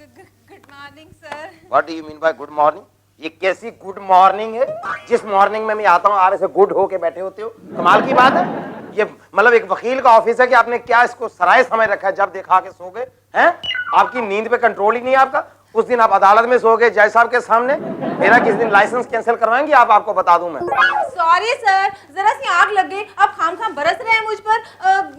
Good morning sir. What do you mean by good morning? ये कैसी good morning है? जिस मॉर्निंग में मैं आता हूँ आप ऐसे गुड होके बैठे होते हो, कमाल की बात है। ये मतलब एक वकील का ऑफिस है कि आपने क्या इसको सराय समय रखा है, जब देखा के सो गए हैं? आपकी नींद पे कंट्रोल ही नहीं है आपका। उस दिन आप अदालत में सो गए जज साहब के सामने। मेरा किस दिन लाइसेंस कैंसिल करवाएंगे आप? आपको बता दूं मैं। सॉरी सर, जरा सी आग लग गई। आप खाम बरस रहे हैं मुझ पर।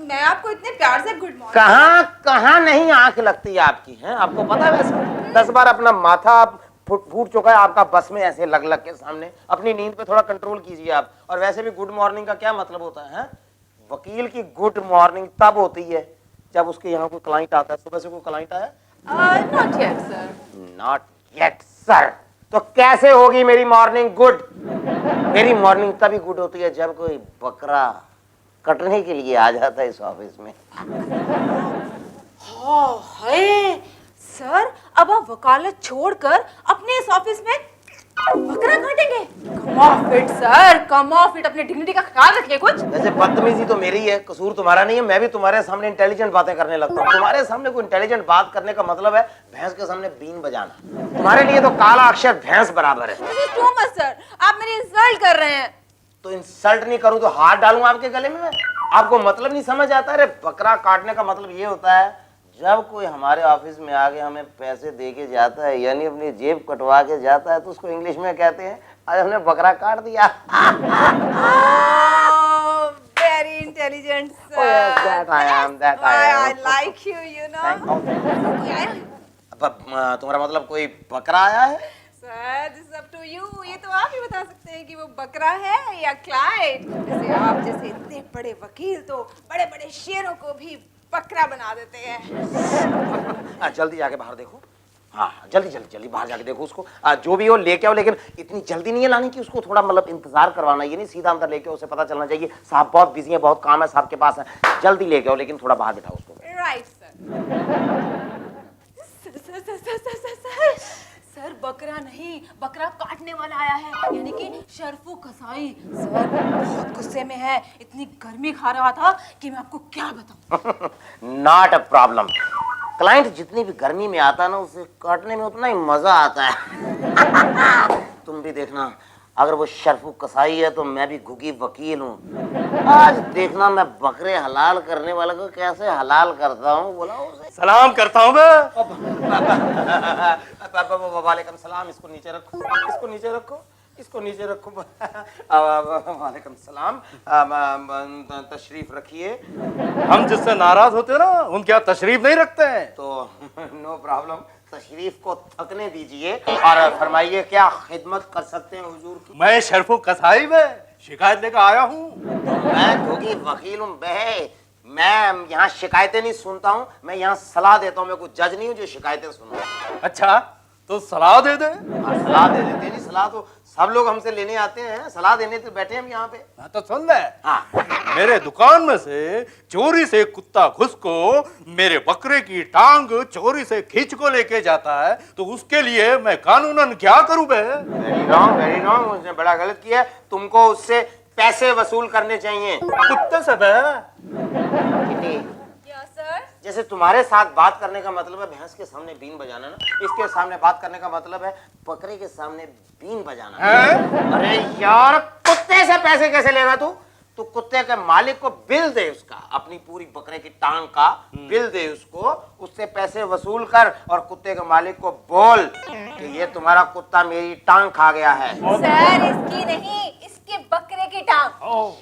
मैं आपको इतने प्यार से गुड मॉर्निंग। कहाँ कहाँ नहीं आंख लगती है आपकी, है आपको पता है? वैसे 10 बार अपना माथा फूट चुका है आपका बस में ऐसे लग लग के सामने। अपनी नींद पे थोड़ा कंट्रोल कीजिए आप। और वैसे भी गुड मॉर्निंग का क्या मतलब होता है? वकील की गुड मॉर्निंग तब होती है जब उसके यहाँ कोई क्लाइंट आता है। सुबह से कोई क्लाइंट आया? Not yet sir. Not yet sir. तो कैसे होगी मेरी मॉर्निंग गुड? मेरी मॉर्निंग तभी गुड होती है जब कोई बकरा कटने के लिए आ जाता है इस ऑफिस में। हाय सर, अब आप वकालत छोड़कर अपने इस ऑफिस में बकरा काटेंगे? Come off it sir, come off it. अपने डिग्निटी का ख्याल रखिए कुछ। वैसे बदतमीजी तो मेरी है, कसूर तुम्हारा नहीं है। मैं भी तुम्हारे सामने इंटेलिजेंट बातें करने लगता हूँ। तुम्हारे सामने कोई इंटेलिजेंट बात करने का मतलब है भैंस के सामने बीन बजाना। तुम्हारे लिए तो काला अक्षर भैंस बराबर है। This is too much sir, आप मेरी इंसल्ट कर रहे हैं। तो इंसल्ट नहीं करूं तो हाथ डालूं आपके गले में मैं? आपको मतलब नहीं समझ आता? अरे बकरा काटने का मतलब ये होता है जब कोई हमारे ऑफिस में आके हमें पैसे दे के जाता है, यानी अपनी जेब कटवा के जाता है, तो उसको इंग्लिश में कहते हैं आज हमने बकरा काट दिया। Very intelligent sir. Oh, yes, that I am, that I am. I like you, you know. अब तुम्हारा मतलब कोई बकरा आया है? Sir, this is up to you. ये तो आप ही बता सकते हैं कि वो बकरा है या क्लाइंट। जैसे आप जैसे इतने बड़े वकील तो बड़े बड़े शेरों को भी बकरा बना देते हैं। जल्दी जाके बाहर देखो। हाँ जल्दी जल्दी जल्दी बाहर जाके देखो उसको। जो भी हो लेके आओ, लेकिन इतनी जल्दी नहीं है लाने की। उसको थोड़ा मतलब इंतजार करवाना, ये नहीं सीधा अंदर लेके आओ। उसे पता चलना चाहिए साहब बहुत बिजी है, बहुत काम है साहब के पास है। जल्दी लेके आओ, लेकिन थोड़ा बाहर बिठाओ उसको। Right sir. सर बकरा नहीं, बकरा काटने वाला आया है, यानी कि शर्फू कसाई। सर बहुत गुस्से में है, इतनी गर्मी खा रहा था कि मैं आपको क्या बताऊं। Not a problem. क्लाइंट जितनी भी गर्मी में आता है ना, उसे काटने में उतना ही मजा आता है। तुम भी देखना, अगर वो शर्फू कसाई है तो मैं भी घुगी वकील हूँ। आज देखना मैं बकरे हलाल करने वाले को कैसे हलाल करता हूँ। बोला उसे सलाम करता हूँ मैं। वालेकुम सलाम। इसको नीचे रखो, इसको नीचे रखो, इसको नीचे रखो। वालेकुम सलाम। तशरीफ रखिए। हम जिससे नाराज होते हैं ना, उनके यहाँ तशरीफ नहीं रखते हैं। तो नो प्रॉब्लम, तशरीफ को थकने दीजिए और फरमाइए क्या खिदमत कर सकते हैं हुजूर की। मैं शर्फो कसाई में शिकायत लेकर आया हूँ। तो मैं क्योंकि वकील हूँ बे, मैं यहाँ शिकायतें नहीं सुनता हूँ, मैं यहाँ सलाह देता हूँ। मैं कोई जज नहीं हूँ जो शिकायतें सुनूं। अच्छा तो सलाह दे दे। सलाह दे दे। तेरी सलाह तो सब लोग हमसे लेने आते हैं, सलाह देने तो बैठे हम यहाँ पे। तो सुन ले। हाँ। मेरे दुकान में से चोरी से कुत्ता घुस को मेरे बकरे की टांग चोरी से खींच को लेके जाता है, तो उसके लिए मैं कानूनन क्या करूं बे? Very wrong, very wrong. उसने बड़ा गलत किया है। तुमको उससे पैसे वसूल करने चाहिए। कुत्ते से बे। सर जैसे तुम्हारे साथ बात करने का मतलब है भैंस के सामने बीन बजाना ना, इसके सामने बात करने का मतलब है बकरे के सामने बीन बजाना। अरे यार, कुत्ते से पैसे कैसे लेगा तू? तू कुत्ते के मालिक को बिल दे, उसका अपनी पूरी बकरे की टांग का बिल दे उसको, उससे पैसे वसूल कर और कुत्ते के मालिक को बोल कि ये तुम्हारा कुत्ता मेरी टांग खा गया है। सर इसकी नहीं, इसके बकरे की टांग।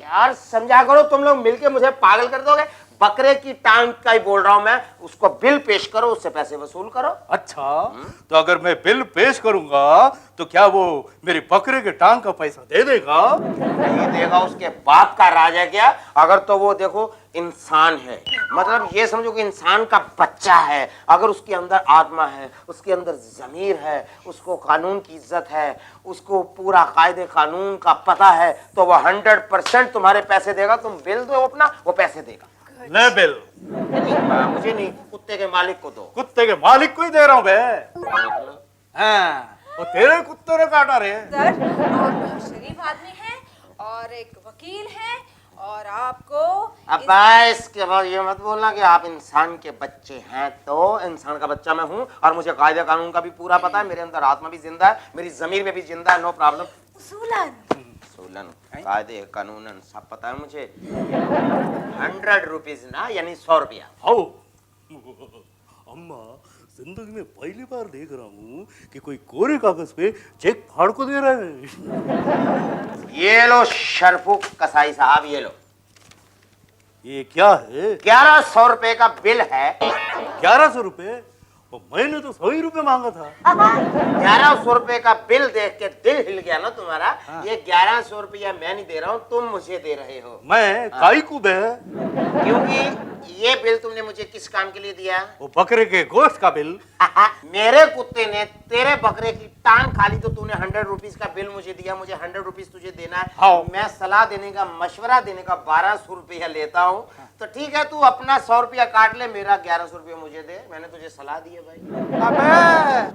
यार समझा करो, तुम लोग मिलके मुझे पागल कर दोगे। बकरे की टांग का ही बोल रहा हूं मैं। उसको बिल पेश करो, उससे पैसे वसूल करो। अच्छा तो अगर मैं बिल पेश करूंगा तो क्या वो मेरी बकरे के टांग का पैसा दे देगा? नहीं देगा, उसके बाप का राज है क्या? अगर तो वो देखो इंसान है, मतलब ये समझो कि इंसान का बच्चा है। अगर उसके अंदर आत्मा है, उसके अंदर जमीर है, उसको कानून की इज्जत है, उसको पूरा कायदे कानून का पता है, तो वो 100% तुम्हारे पैसे देगा। तुम बिल दो अपना, वो पैसे देगा। ले बिल। नहीं, मुझे नहीं, कुत्ते के मालिक को दो। कुत्ते के मालिक को ही दे रहा हूँ बे। मतलब हाँ, वो तेरे कुत्ते ने काटा रे। सर आप बहुत शरीफ आदमी हैं और एक वकील हैं और आपको अब इसके बाद ये मत बोलना कि आप इंसान के बच्चे हैं। तो इंसान का बच्चा मैं हूँ और मुझे कायदे कानून का भी पूरा पता है। मेरे अंदर आत्मा भी जिंदा है, मेरी जमीर में भी जिंदा है, नो प्रॉब्लम। उसूलन सोलन कायदे कानून सब पता है मुझे। 100 रुपीज ना, यानी 100 रुपया। आओ अम्मा, जिंदगी में पहली बार देख रहा हूँ कि कोई कोरे कागज पे चेक फाड़ को दे रहा है। ये लो शरफू कसाई साहब, ये लो। ये क्या है? 1100 रुपए का बिल है। 1100 रुपए? और मैंने तो 100 ही रुपए मांगा था। 1100 रुपए का बिल देख के दिल हिल गया ना तुम्हारा। ये 1100 रुपया मैं नहीं दे रहा हूँ, तुम मुझे दे रहे हो। मैं काई को बे? क्योंकि ये बिल तुमने मुझे किस काम के लिए दिया? वो बकरे के गोश्त का बिल। मेरे कुत्ते ने तेरे बकरे की टांग खा ली तो तूने 100 रुपीज का बिल मुझे दिया, मुझे 100 रुपीज तुझे देना है। हाँ। मैं सलाह देने का, मशवरा देने का 1200 रुपया लेता हूँ। तो ठीक है, तू अपना 100 रुपया काट ले, मेरा 1100 रुपया मुझे दे। मैंने तुझे सलाह दी है भाई। अबे